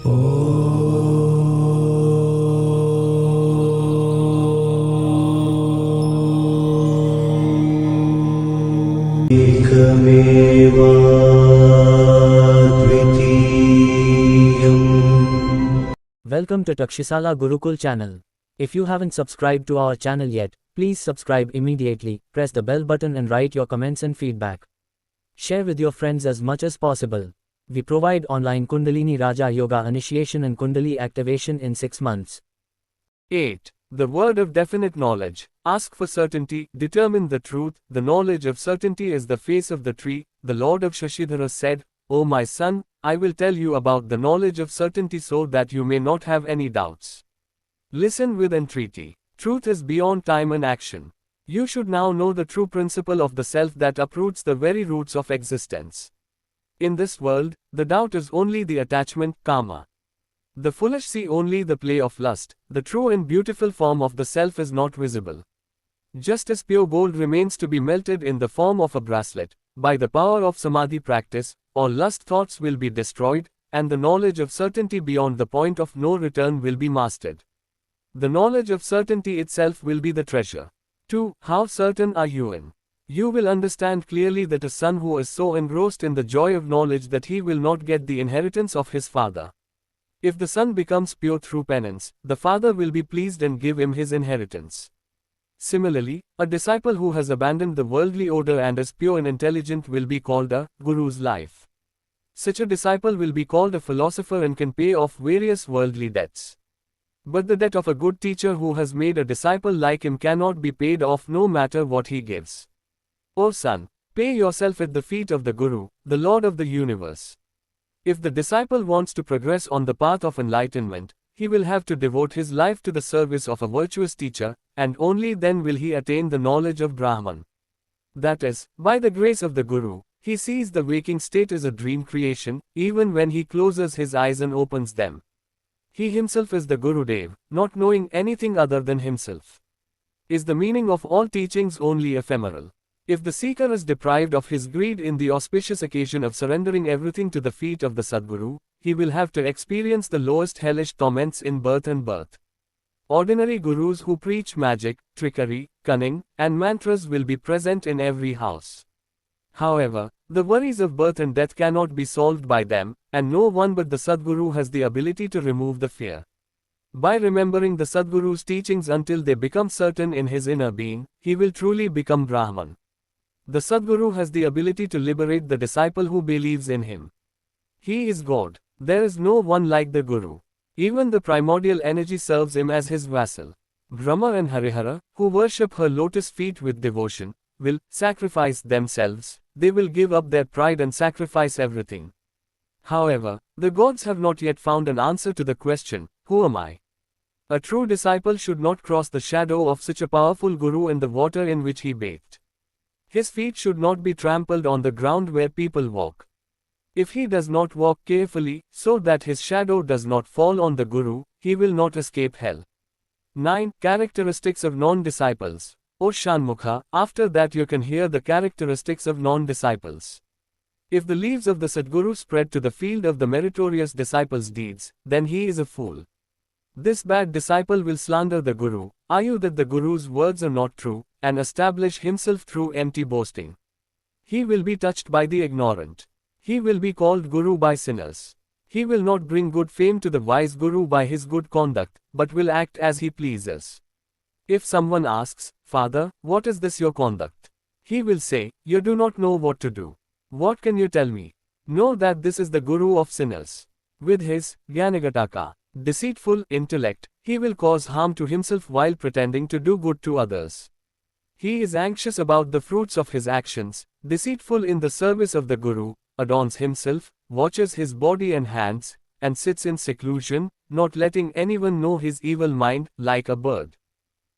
Welcome to Takshashila Gurukul channel. If you haven't subscribed to our channel yet, please subscribe immediately, press the bell button and write your comments and feedback. Share with your friends as much as possible. We provide online Kundalini Raja Yoga initiation and Kundalini activation in 6 months. 8. The word of definite knowledge. Ask for certainty, determine the truth. The knowledge of certainty is the face of the tree. The Lord of Shashidhara said, O my son, I will tell you about the knowledge of certainty so that you may not have any doubts. Listen with entreaty. Truth is beyond time and action. You should now know the true principle of the self that uproots the very roots of existence. In this world, the doubt is only the attachment, karma. The foolish see only the play of lust. The true and beautiful form of the self is not visible. Just as pure gold remains to be melted in the form of a bracelet, by the power of samadhi practice, all lust thoughts will be destroyed, and the knowledge of certainty beyond the point of no return will be mastered. The knowledge of certainty itself will be the treasure. 2. How certain are you in? You will understand clearly that a son who is so engrossed in the joy of knowledge that he will not get the inheritance of his father. If the son becomes pure through penance, the father will be pleased and give him his inheritance. Similarly, a disciple who has abandoned the worldly order and is pure and intelligent will be called a guru's life. Such a disciple will be called a philosopher and can pay off various worldly debts. But the debt of a good teacher who has made a disciple like him cannot be paid off no matter what he gives. O son, pay yourself at the feet of the Guru, the Lord of the universe. If the disciple wants to progress on the path of enlightenment, he will have to devote his life to the service of a virtuous teacher, and only then will he attain the knowledge of Brahman. That is, by the grace of the Guru, he sees the waking state as a dream creation, even when he closes his eyes and opens them. He himself is the Gurudev, not knowing anything other than himself. Is the meaning of all teachings only ephemeral? If the seeker is deprived of his greed in the auspicious occasion of surrendering everything to the feet of the Sadguru, he will have to experience the lowest hellish torments in birth and birth. Ordinary gurus who preach magic, trickery, cunning, and mantras will be present in every house. However, the worries of birth and death cannot be solved by them, and no one but the Sadguru has the ability to remove the fear. By remembering the Sadguru's teachings until they become certain in his inner being, he will truly become Brahman. The Sadguru has the ability to liberate the disciple who believes in him. He is God. There is no one like the Guru. Even the primordial energy serves him as his vassal. Brahma and Harihara, who worship her lotus feet with devotion, will sacrifice themselves. They will give up their pride and sacrifice everything. However, the gods have not yet found an answer to the question, who am I? A true disciple should not cross the shadow of such a powerful Guru in the water in which he bathed. His feet should not be trampled on the ground where people walk. If he does not walk carefully, so that his shadow does not fall on the Guru, he will not escape hell. 9. Characteristics of non-disciples. O Shanmukha, after that you can hear the characteristics of non-disciples. If the leaves of the Sadguru spread to the field of the meritorious disciple's deeds, then he is a fool. This bad disciple will slander the Guru, argue that the Guru's words are not true, and establish himself through empty boasting. He will be touched by the ignorant. He will be called Guru by sinners. He will not bring good fame to the wise Guru by his good conduct, but will act as he pleases. If someone asks, Father, what is this your conduct? He will say, you do not know what to do. What can you tell me? Know that this is the Guru of sinners. With his Gyanagataka, deceitful intellect, he will cause harm to himself while pretending to do good to others. He is anxious about the fruits of his actions, deceitful in the service of the Guru, adorns himself, watches his body and hands, and sits in seclusion, not letting anyone know his evil mind, like a bird.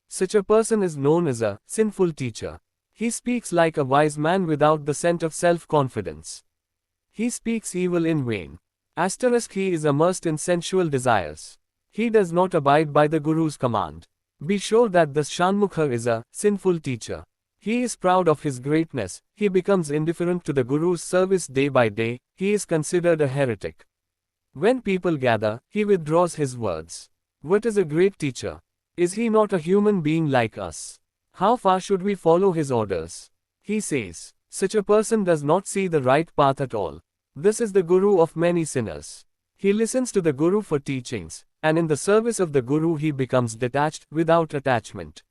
Such a person is known as a sinful teacher. He speaks like a wise man without the scent of self-confidence. He speaks evil in vain. He is immersed in sensual desires. He does not abide by the Guru's command. Be sure that this Shanmukha is a sinful teacher. He is proud of his greatness. He becomes indifferent to the Guru's service day by day. He is considered a heretic. When people gather, he withdraws his words. What is a great teacher? Is he not a human being like us? How far should we follow his orders? He says, such a person does not see the right path at all. This is the guru of many sinners. He listens to the guru for teachings, and in the service of the guru he becomes detached, without attachment.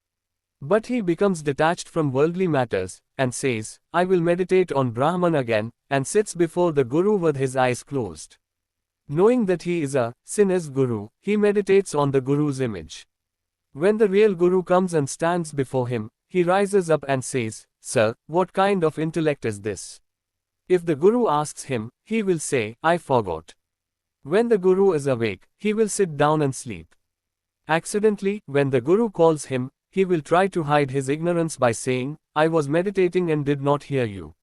But he becomes detached from worldly matters, and says, I will meditate on Brahman again, and sits before the guru with his eyes closed. Knowing that he is a sinner's guru, he meditates on the guru's image. When the real guru comes and stands before him, he rises up and says, Sir, what kind of intellect is this? If the guru asks him, he will say, I forgot. When the guru is awake, he will sit down and sleep. Accidentally, when the guru calls him, he will try to hide his ignorance by saying, I was meditating and did not hear you.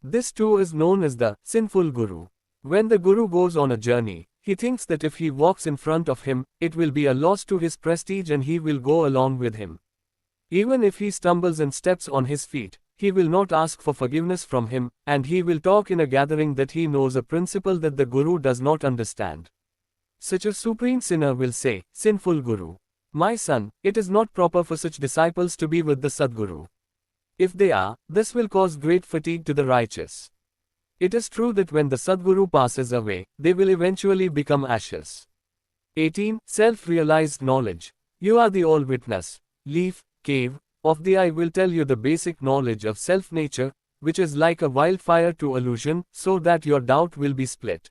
This too is known as the sinful guru. When the guru goes on a journey, he thinks that if he walks in front of him, it will be a loss to his prestige and he will go along with him. Even if he stumbles and steps on his feet, he will not ask for forgiveness from him, and he will talk in a gathering that he knows a principle that the guru does not understand. Such a supreme sinner will say, Sinful guru, my son, it is not proper for such disciples to be with the Sadguru. If they are, this will cause great fatigue to the righteous. It is true that when the Sadguru passes away, they will eventually become ashes. 18. Self-realized knowledge. You are the all-witness, leaf, cave, of the I will tell you the basic knowledge of self-nature, which is like a wildfire to illusion, so that your doubt will be split.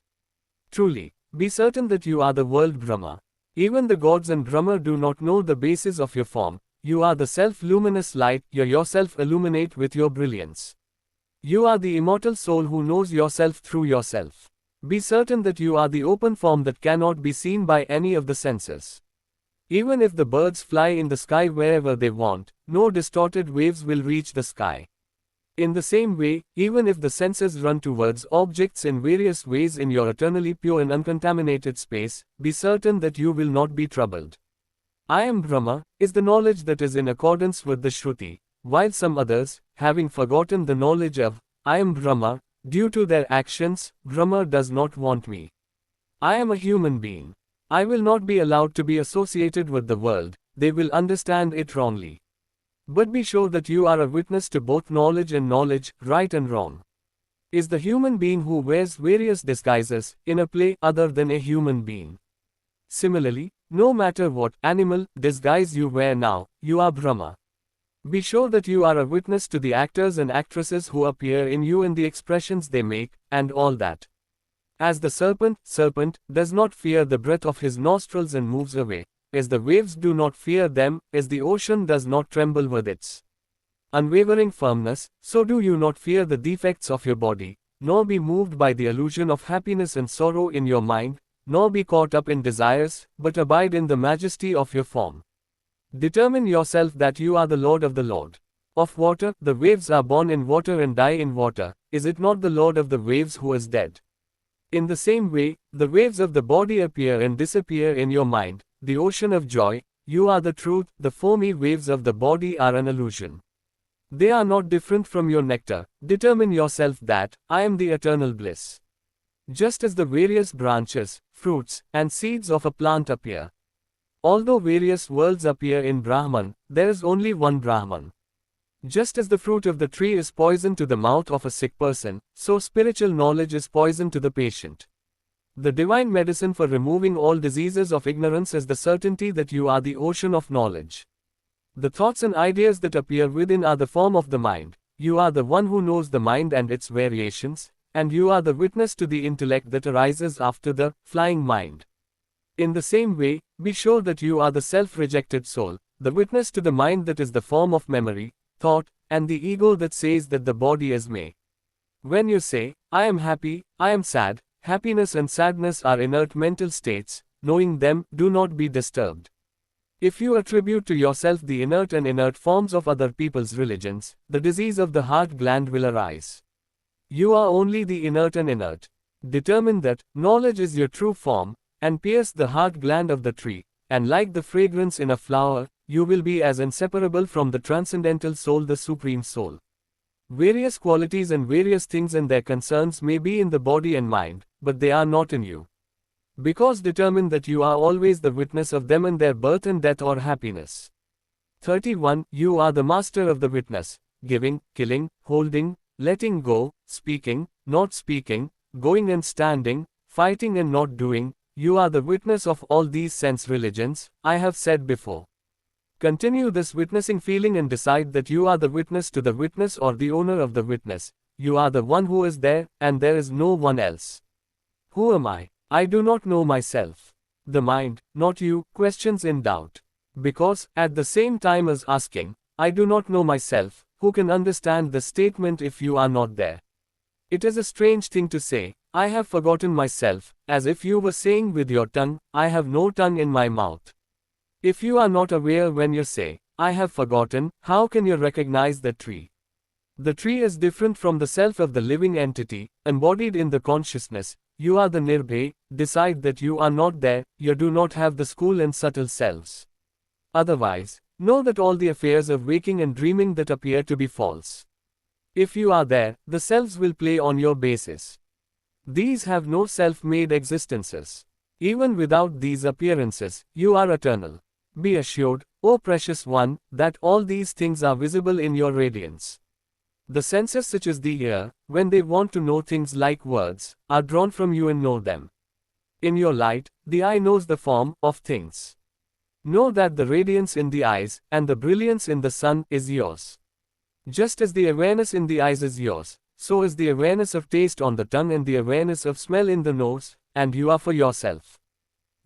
Truly, be certain that you are the world Brahma. Even the gods and Brahma do not know the basis of your form. You are the self-luminous light, you yourself illuminate with your brilliance. You are the immortal soul who knows yourself through yourself. Be certain that you are the open form that cannot be seen by any of the senses. Even if the birds fly in the sky wherever they want, no distorted waves will reach the sky. In the same way, even if the senses run towards objects in various ways in your eternally pure and uncontaminated space, be certain that you will not be troubled. I am Brahma, is the knowledge that is in accordance with the Shruti, while some others, having forgotten the knowledge of, I am Brahma, due to their actions, Brahma does not want me. I am a human being. I will not be allowed to be associated with the world, they will understand it wrongly. But be sure that you are a witness to both knowledge and knowledge, right and wrong. Is the human being who wears various disguises, in a play, other than a human being? Similarly, no matter what animal disguise you wear now, you are Brahma. Be sure that you are a witness to the actors and actresses who appear in you and the expressions they make, and all that. As the serpent does not fear the breath of his nostrils and moves away, as the waves do not fear them, as the ocean does not tremble with its unwavering firmness, so do you not fear the defects of your body, nor be moved by the illusion of happiness and sorrow in your mind, nor be caught up in desires, but abide in the majesty of your form. Determine yourself that you are the Lord of the Lord. Of water, the waves are born in water and die in water, is it not the Lord of the waves who is dead? In the same way, the waves of the body appear and disappear in your mind, the ocean of joy, you are the truth, the foamy waves of the body are an illusion. They are not different from your nectar, determine yourself that, I am the eternal bliss. Just as the various branches, fruits, and seeds of a plant appear. Although various worlds appear in Brahman, there is only one Brahman. Just as the fruit of the tree is poison to the mouth of a sick person, so spiritual knowledge is poison to the patient. The divine medicine for removing all diseases of ignorance is the certainty that you are the ocean of knowledge. The thoughts and ideas that appear within are the form of the mind. You are the one who knows the mind and its variations, and you are the witness to the intellect that arises after the flying mind. In the same way, be sure that you are the self-rejected soul, the witness to the mind that is the form of memory, thought, and the ego that says that the body is me. When you say, I am happy, I am sad, happiness and sadness are inert mental states, knowing them, do not be disturbed. If you attribute to yourself the inert forms of other people's religions, the disease of the heart gland will arise. You are only the inert and inert. Determine that, knowledge is your true form, and pierce the heart gland of the tree, and like the fragrance in a flower, you will be as inseparable from the transcendental soul, the supreme soul. Various qualities and various things and their concerns may be in the body and mind, but they are not in you. Because determine that you are always the witness of them in their birth and death or happiness. 31. You are the master of the witness, giving, killing, holding, letting go, speaking, not speaking, going and standing, fighting and not doing. You are the witness of all these sense religions, I have said before. Continue this witnessing feeling and decide that you are the witness to the witness or the owner of the witness. You are the one who is there, and there is no one else. Who am I? I do not know myself. The mind, not you, questions in doubt. Because, at the same time as asking, I do not know myself, who can understand the statement if you are not there? It is a strange thing to say, I have forgotten myself, as if you were saying with your tongue, I have no tongue in my mouth. If you are not aware when you say, I have forgotten, how can you recognize the tree? The tree is different from the self of the living entity, embodied in the consciousness. You are the Nirbhay, decide that you are not there, you do not have the school and subtle selves. Otherwise, know that all the affairs of waking and dreaming that appear to be false. If you are there, the selves will play on your basis. These have no self-made existences. Even without these appearances, you are eternal. Be assured, O precious one, that all these things are visible in your radiance. The senses such as the ear, when they want to know things like words, are drawn from you and know them. In your light, the eye knows the form of things. Know that the radiance in the eyes, and the brilliance in the sun, is yours. Just as the awareness in the eyes is yours, so is the awareness of taste on the tongue and the awareness of smell in the nose, and you are for yourself.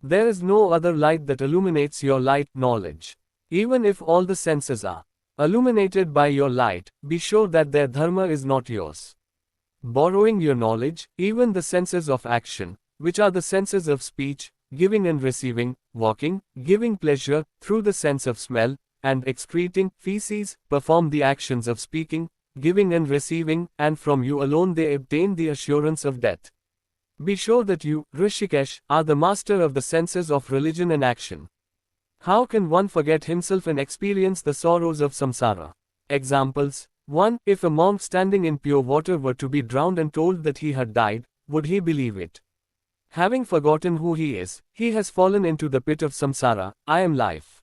There is no other light that illuminates your light, knowledge. Even if all the senses are illuminated by your light, be sure that their dharma is not yours. Borrowing your knowledge, even the senses of action, which are the senses of speech, giving and receiving, walking, giving pleasure, through the sense of smell, and excreting, feces, perform the actions of speaking, giving and receiving, and from you alone they obtain the assurance of death. Be sure that you, Rishikesh, are the master of the senses of religion and action. How can one forget himself and experience the sorrows of samsara? Examples. 1. If a monk standing in pure water were to be drowned and told that he had died, would he believe it? Having forgotten who he is, he has fallen into the pit of samsara, I am life.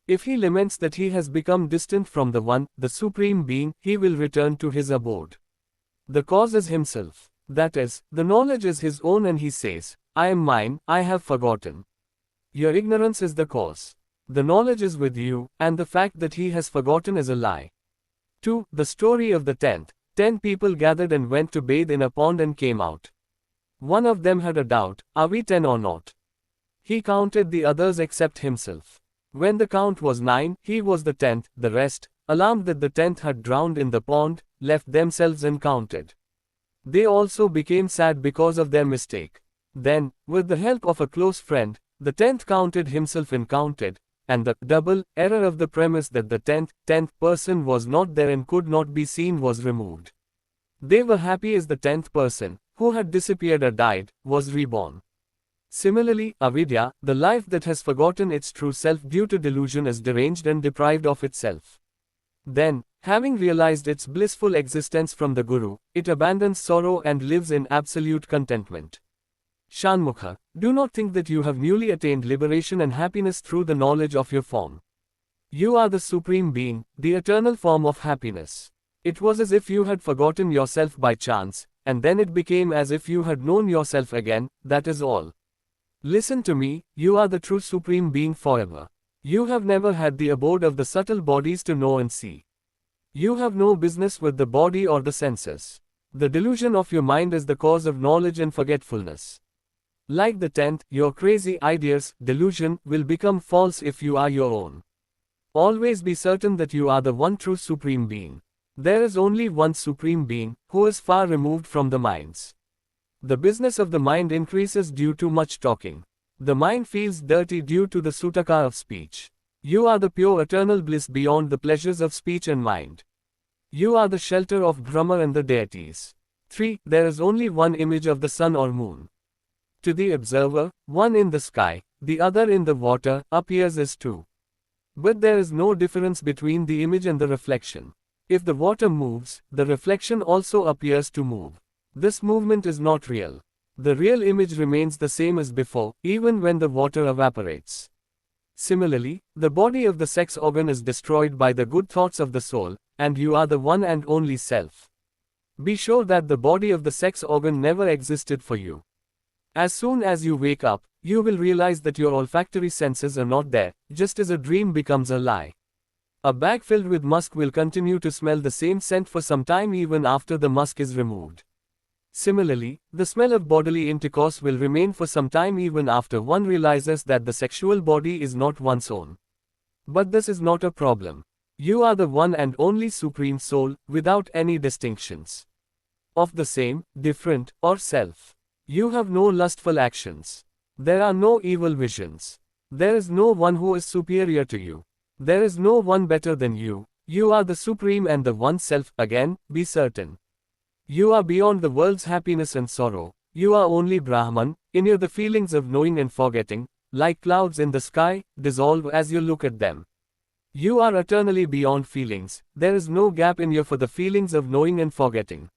If he laments that he has become distant from the One, the Supreme Being, he will return to his abode. The cause is himself. That is, the knowledge is his own and he says, I am mine, I have forgotten. Your ignorance is the cause. The knowledge is with you, and the fact that he has forgotten is a lie. 2. The story of the 10th. 10 people gathered and went to bathe in a pond and came out. One of them had a doubt, are we 10 or not? He counted the others except himself. When the count was 9, he was the 10th, the rest, alarmed that the 10th had drowned in the pond, left themselves uncounted. They also became sad because of their mistake. Then, with the help of a close friend, the 10th counted himself and counted, and the double error of the premise that the 10th person was not there and could not be seen was removed. They were happy as the 10th person, who had disappeared or died, was reborn. Similarly, avidya, the life that has forgotten its true self due to delusion, is deranged and deprived of itself. Then, having realized its blissful existence from the Guru, it abandons sorrow and lives in absolute contentment. Shanmukha, do not think that you have newly attained liberation and happiness through the knowledge of your form. You are the Supreme Being, the eternal form of happiness. It was as if you had forgotten yourself by chance, and then it became as if you had known yourself again, that is all. Listen to me, you are the true Supreme Being forever. You have never had the abode of the subtle bodies to know and see. You have no business with the body or the senses. The delusion of your mind is the cause of knowledge and forgetfulness. Like the 10th, your crazy ideas, delusion, will become false if you are your own. Always be certain that you are the one true Supreme Being. There is only one Supreme Being, who is far removed from the minds. The business of the mind increases due to much talking. The mind feels dirty due to the sutaka of speech. You are the pure eternal bliss beyond the pleasures of speech and mind. You are the shelter of Brahma and the deities. 3. There is only one image of the sun or moon. To the observer, one in the sky, the other in the water, appears as two. But there is no difference between the image and the reflection. If the water moves, the reflection also appears to move. This movement is not real. The real image remains the same as before, even when the water evaporates. Similarly, the body of the sex organ is destroyed by the good thoughts of the soul, and you are the one and only self. Be sure that the body of the sex organ never existed for you. As soon as you wake up, you will realize that your olfactory senses are not there, just as a dream becomes a lie. A bag filled with musk will continue to smell the same scent for some time even after the musk is removed. Similarly, the smell of bodily intercourse will remain for some time even after one realizes that the sexual body is not one's own. But this is not a problem. You are the one and only Supreme Soul, without any distinctions of the same, different, or self. You have no lustful actions. There are no evil visions. There is no one who is superior to you. There is no one better than you. You are the Supreme and the One Self. Again, be certain. You are beyond the world's happiness and sorrow. You are only Brahman. In you the feelings of knowing and forgetting, like clouds in the sky, dissolve as you look at them. You are eternally beyond feelings. There is no gap in you for the feelings of knowing and forgetting.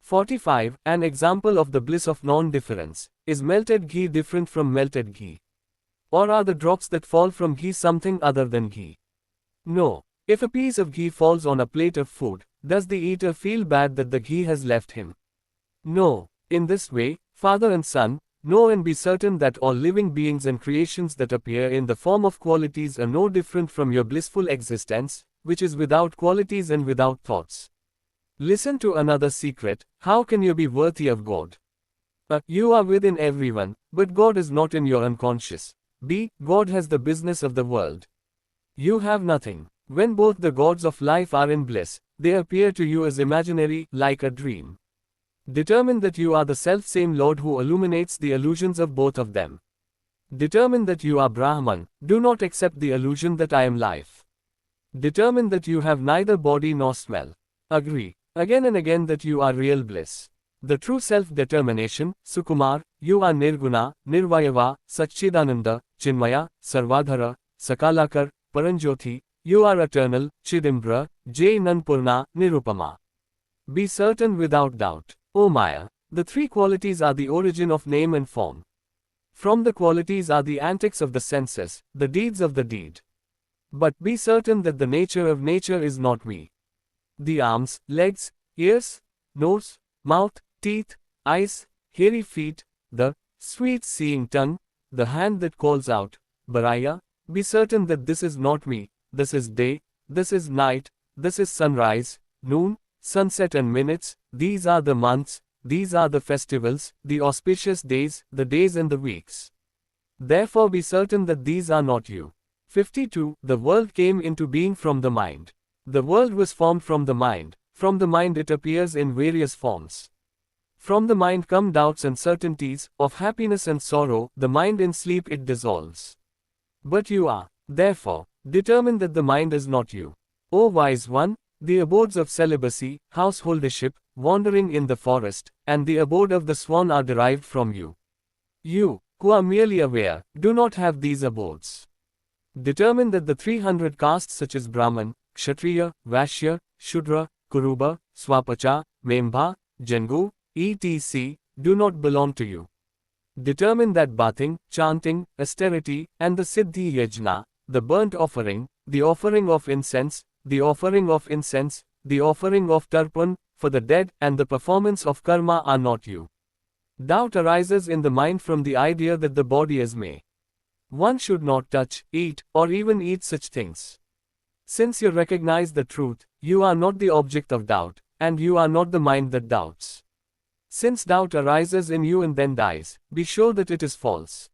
45. An example of the bliss of non-difference. Is melted ghee different from melted ghee? Or are the drops that fall from ghee something other than ghee? No. If a piece of ghee falls on a plate of food, does the eater feel bad that the ghee has left him? No. In this way, Father and Son, know and be certain that all living beings and creations that appear in the form of qualities are no different from your blissful existence, which is without qualities and without thoughts. Listen to another secret. How can you be worthy of God? A. You are within everyone, but God is not in your unconscious. B. God has the business of the world. You have nothing. When both the gods of life are in bliss, they appear to you as imaginary, like a dream. Determine that you are the self-same Lord who illuminates the illusions of both of them. Determine that you are Brahman. Do not accept the illusion that I am life. Determine that you have neither body nor smell. Agree again and again that you are real bliss. The true self-determination, Sukumar, you are Nirguna, Nirvayava, Satchidananda, Chinmaya, Sarvadhara, Sakalakar, Paranjyothi, you are eternal, Chidimbra, Nanpurna, Nirupama. Be certain without doubt. O Maya, the three qualities are the origin of name and form. From the qualities are the antics of the senses, the deeds of the deed. But be certain that the nature of nature is not we. The arms, legs, ears, nose, mouth, teeth, eyes, hairy feet, the sweet-seeing tongue, the hand that calls out, Baraya, be certain that this is not me, this is day, this is night, this is sunrise, noon, sunset and minutes, these are the months, these are the festivals, the auspicious days, the days and the weeks. Therefore be certain that these are not you. 52. The world came into being from the mind. The world was formed from the mind. From the mind it appears in various forms. From the mind come doubts and certainties, of happiness and sorrow, the mind in sleep it dissolves. But you are, therefore, determined that the mind is not you. O wise one, the abodes of celibacy, householdership, wandering in the forest, and the abode of the swan are derived from you. You, who are merely aware, do not have these abodes. Determine that the 300 castes such as Brahman, Kshatriya, Vaishya, Shudra, Kuruba, Swapacha, Membha, Jangu, etc., do not belong to you. Determine that bathing, chanting, austerity, and the Siddhi Yajna, the burnt offering, the offering of incense, the offering of incense, the offering of tarpan, for the dead, and the performance of karma are not you. Doubt arises in the mind from the idea that the body is me. One should not touch, eat, or even eat such things. Since you recognize the truth, you are not the object of doubt, and you are not the mind that doubts. Since doubt arises in you and then dies, be sure that it is false.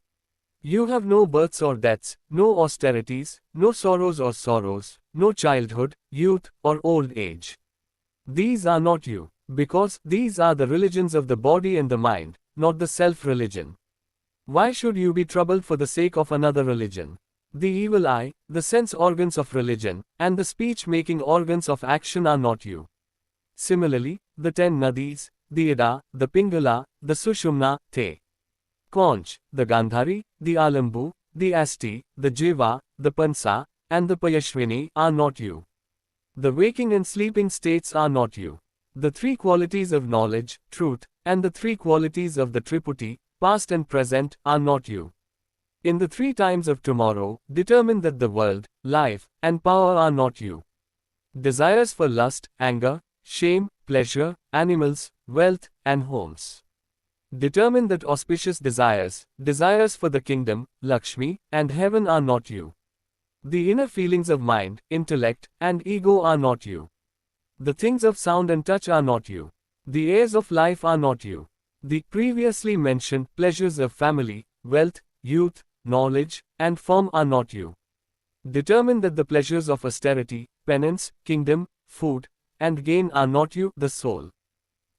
You have no births or deaths, no austerities, no sorrows or sorrows, no childhood, youth, or old age. These are not you, because these are the religions of the body and the mind, not the self-religion. Why should you be troubled for the sake of another religion? The evil eye, the sense organs of religion, and the speech-making organs of action are not you. Similarly, the 10 nadis, the Ida, the Pingala, the Sushumna, the Conch, the Gandhari, the Alambu, the Asti, the Jiva, the Pansa, and the Payashvini are not you. The waking and sleeping states are not you. The three qualities of knowledge, truth, and the three qualities of the Triputi, past and present, are not you. In the 3 times of tomorrow, determine that the world, life, and power are not you. Desires for lust, anger, shame, pleasure, animals, wealth, and homes. Determine that auspicious desires, desires for the kingdom, Lakshmi, and heaven are not you. The inner feelings of mind, intellect, and ego are not you. The things of sound and touch are not you. The airs of life are not you. The previously mentioned pleasures of family, wealth, youth, knowledge, and form are not you. Determine that the pleasures of austerity, penance, kingdom, food, and gain are not you, the soul.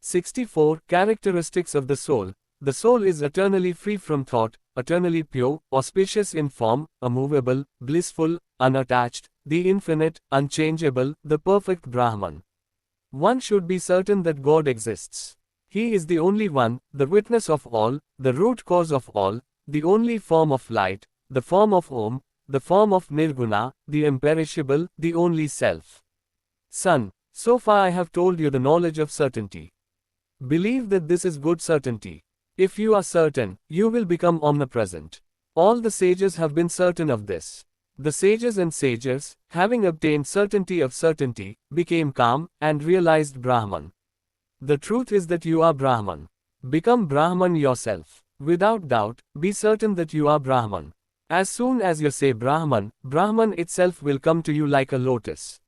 64 Characteristics of the soul. The soul is eternally free from thought, eternally pure, auspicious in form, immovable, blissful, unattached, the infinite, unchangeable, the perfect Brahman. One should be certain that God exists. He is the only one, the witness of all, the root cause of all, the only form of light, the form of Om, the form of Nirguna, the imperishable, the only self. Son, so far I have told you the knowledge of certainty. Believe that this is good certainty. If you are certain, you will become omnipresent. All the sages have been certain of this. The sages and sages, having obtained certainty of certainty, became calm, and realized Brahman. The truth is that you are Brahman. Become Brahman yourself. Without doubt, be certain that you are Brahman. As soon as you say Brahman, Brahman itself will come to you like a lotus.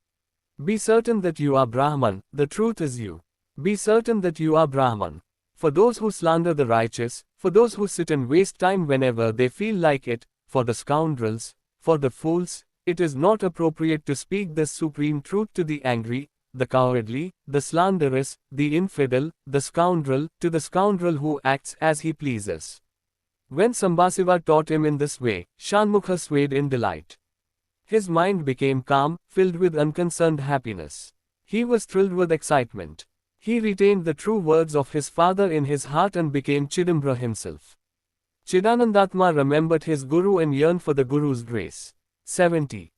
Be certain that you are Brahman, the truth is you. Be certain that you are Brahman. For those who slander the righteous, for those who sit and waste time whenever they feel like it, for the scoundrels, for the fools, it is not appropriate to speak this supreme truth to the angry, the cowardly, the slanderous, the infidel, the scoundrel, to the scoundrel who acts as he pleases. When Sambasiva taught him in this way, Shanmukha swayed in delight. His mind became calm, filled with unconcerned happiness. He was thrilled with excitement. He retained the true words of his father in his heart and became Chidambra himself. Chidanandatma remembered his Guru and yearned for the Guru's grace. 70.